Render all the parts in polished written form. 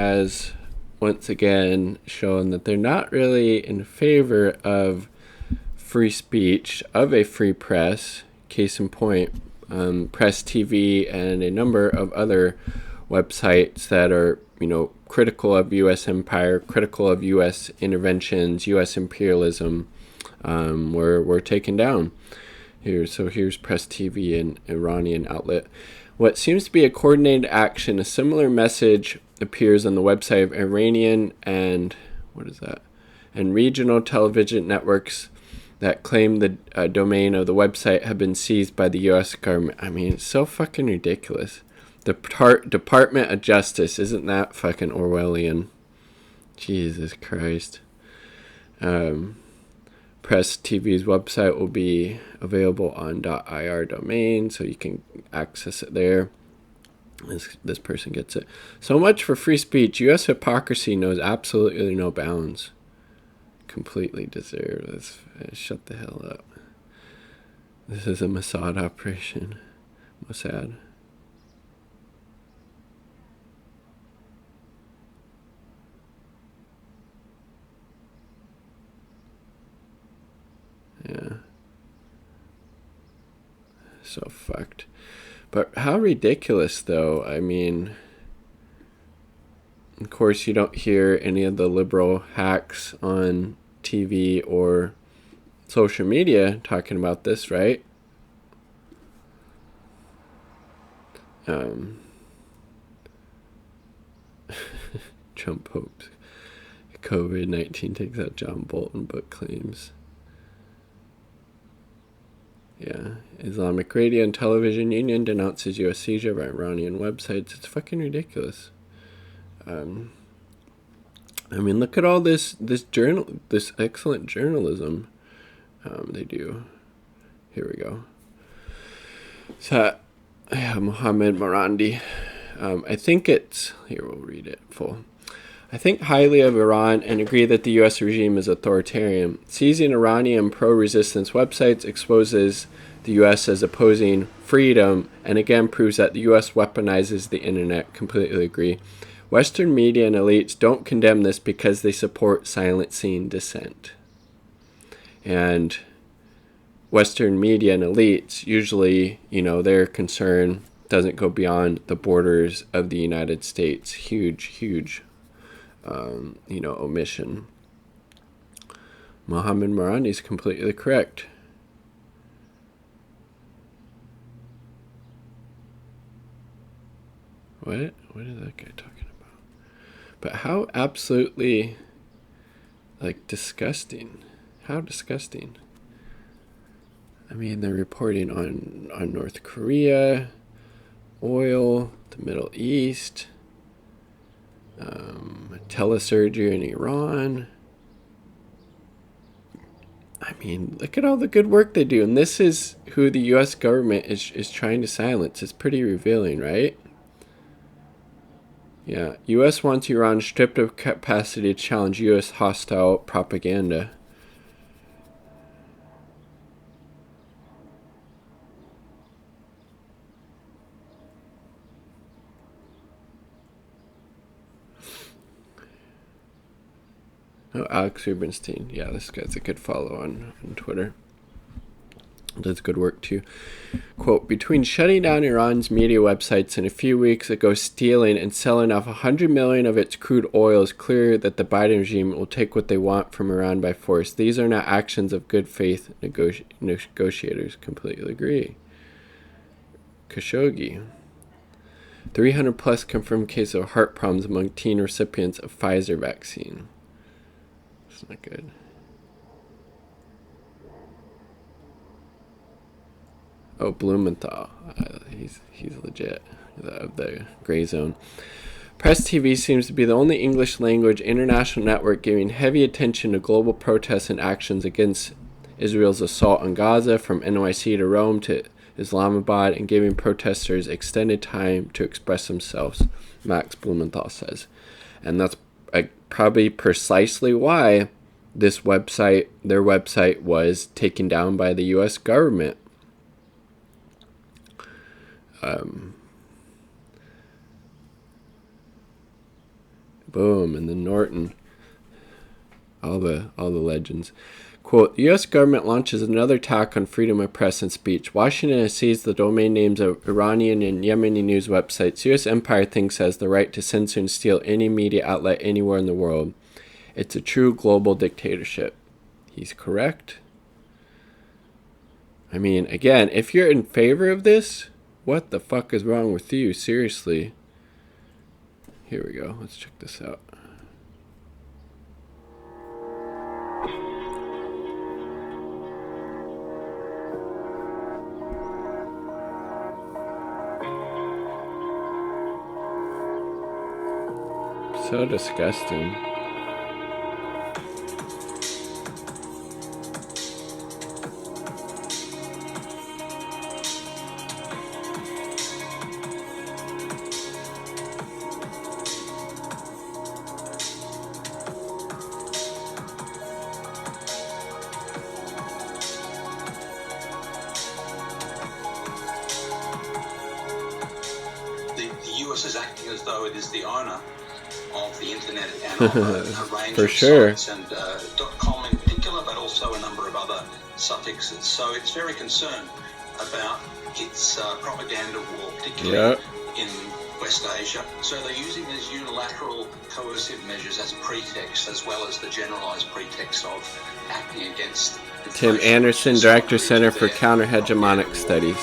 has once again shown that they're not really in favor of free speech, of a free press. Case in point, Press TV and a number of other websites that are, critical of U.S. empire, critical of U.S. interventions, U.S. imperialism, were taken down. Here's Press TV, an Iranian outlet. What seems to be a coordinated action, a similar message appears on the website of Iranian and regional television networks that claim the domain of the website have been seized by the U.S. government. I mean, it's so fucking ridiculous. The Department of Justice, isn't that fucking Orwellian? Jesus Christ. Press TV's website will be available on .ir domain, so you can access it there. This person gets it. So much for free speech. U.S. hypocrisy knows absolutely no bounds. Completely deserved. Let's shut the hell up. This is a Mossad operation. Mossad. Yeah. So fucked. But how ridiculous, though. I mean, of course, you don't hear any of the liberal hacks on TV or social media talking about this, right? Trump hopes COVID-19 takes out John Bolton, but claims. Yeah. Islamic Radio and Television Union denounces U.S. seizure of Iranian websites. It's fucking ridiculous. I mean, look at all this excellent journalism they do. Here we go. So, Mohammed Marandi. I think it's... Here, we'll read it full. I think highly of Iran and agree that the U.S. regime is authoritarian. Seizing Iranian pro-resistance websites exposes the U.S. as opposing freedom and again proves that the U.S. weaponizes the internet. Completely agree. Western media and elites don't condemn this because they support silencing dissent. And Western media and elites, usually, their concern doesn't go beyond the borders of the United States. Huge omission. Mohammed Marandi is completely correct. What is that guy talking about? But how absolutely, disgusting. How disgusting. I mean, they're reporting on North Korea, oil, the Middle East, telesurgery in Iran. I mean, look at all the good work they do. And this is who the U.S. government is trying to silence. It's pretty revealing, right? Yeah. U.S. wants Iran stripped of capacity to challenge U.S. hostile propaganda. Oh, Alex Rubinstein. Yeah, this guy's a good follow on Twitter. Does good work too. Quote, between shutting down Iran's media websites and a few weeks ago stealing and selling off 100 million of its crude oil, it's clear that the Biden regime will take what they want from Iran by force. These are not actions of good faith negotiators. Completely agree. Khashoggi. 300 plus confirmed cases of heart problems among teen recipients of Pfizer vaccine. It's not good. Oh, Blumenthal. He's legit. The gray zone. Press TV seems to be the only English language international network giving heavy attention to global protests and actions against Israel's assault on Gaza, from NYC to Rome to Islamabad, and giving protesters extended time to express themselves, Max Blumenthal says. And that's probably precisely why their website was taken down by the U.S. government. Boom, and then Norton. All the legends. Quote, the U.S. government launches another attack on freedom of press and speech. Washington has seized the domain names of Iranian and Yemeni news websites. U.S. empire thinks has the right to censor and steal any media outlet anywhere in the world. It's a true global dictatorship. He's correct. I mean, again, if you're in favor of this, what the fuck is wrong with you? Seriously. Here we go. Let's check this out. So disgusting. The US is acting as though it is the owner of the internet and of a range For of sure. sites, and .com in particular, but also a number of other suffixes. So it's very concerned about its propaganda war, particularly in West Asia. So they're using these unilateral coercive measures as a pretext, as well as the generalized pretext of acting against Tim Anderson, Director, Center for Counter-Hegemonic Studies.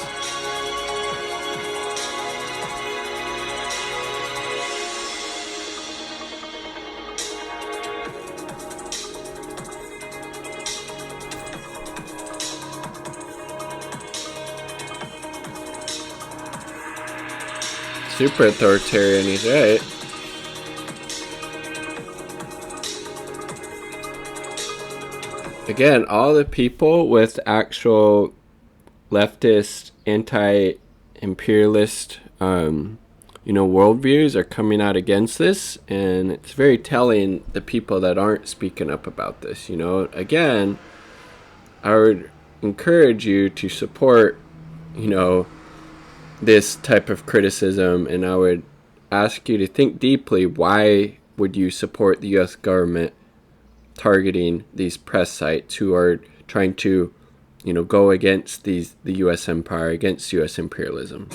Super authoritarian, he's right. Again, all the people with actual leftist, anti-imperialist, worldviews are coming out against this, and it's very telling the people that aren't speaking up about this. Again, I would encourage you to support, this type of criticism, and I would ask you to think deeply, why would you support the U.S. government targeting these press sites who are trying to, go against the U.S. empire, against U.S. imperialism?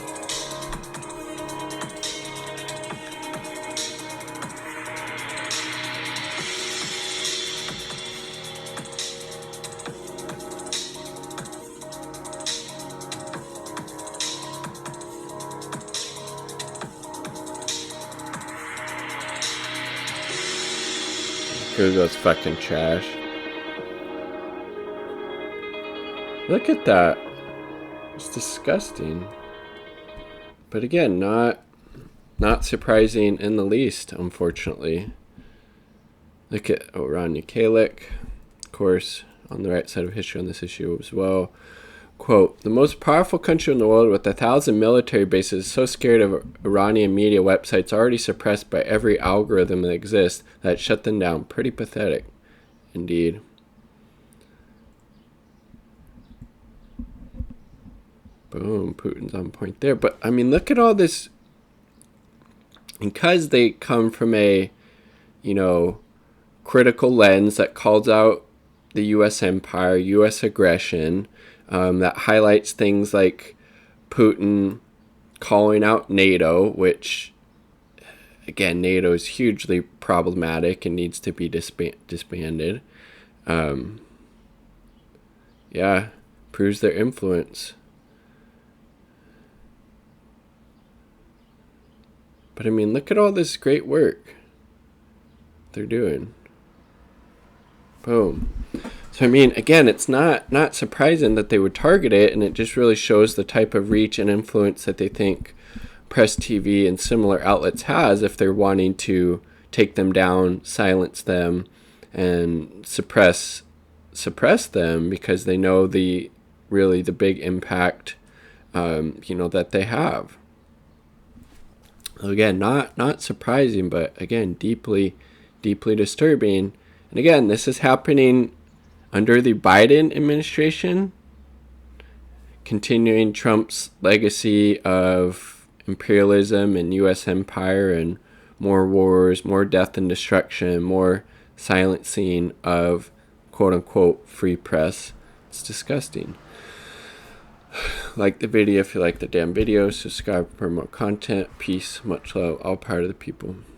Google's fucking trash. Look at that. It's disgusting. But again, not surprising in the least, unfortunately. Look at Ron Kalik, of course, on the right side of history on this issue as well. Quote, the most powerful country in the world with 1,000 military bases is so scared of Iranian media websites already suppressed by every algorithm that exists that it shut them down. Pretty pathetic, indeed. Boom, Putin's on point there. But, I mean, look at all this. Because they come from a, critical lens that calls out the U.S. empire, U.S. aggression, that highlights things like Putin calling out NATO, which, again, NATO is hugely problematic and needs to be disbanded. Proves their influence. But, I mean, look at all this great work they're doing. Boom. So, I mean, again, it's not surprising that they would target it, and it just really shows the type of reach and influence that they think Press TV and similar outlets has if they're wanting to take them down, silence them, and suppress them, because they know the big impact, that they have. Again, not surprising, but again, deeply, deeply disturbing. And again, this is happening under the Biden administration, continuing Trump's legacy of imperialism and U.S. empire and more wars, more death and destruction, more silencing of quote-unquote free press. It's disgusting. Like the video if you like the damn video. Subscribe for more content. Peace. Much love. All part of the people.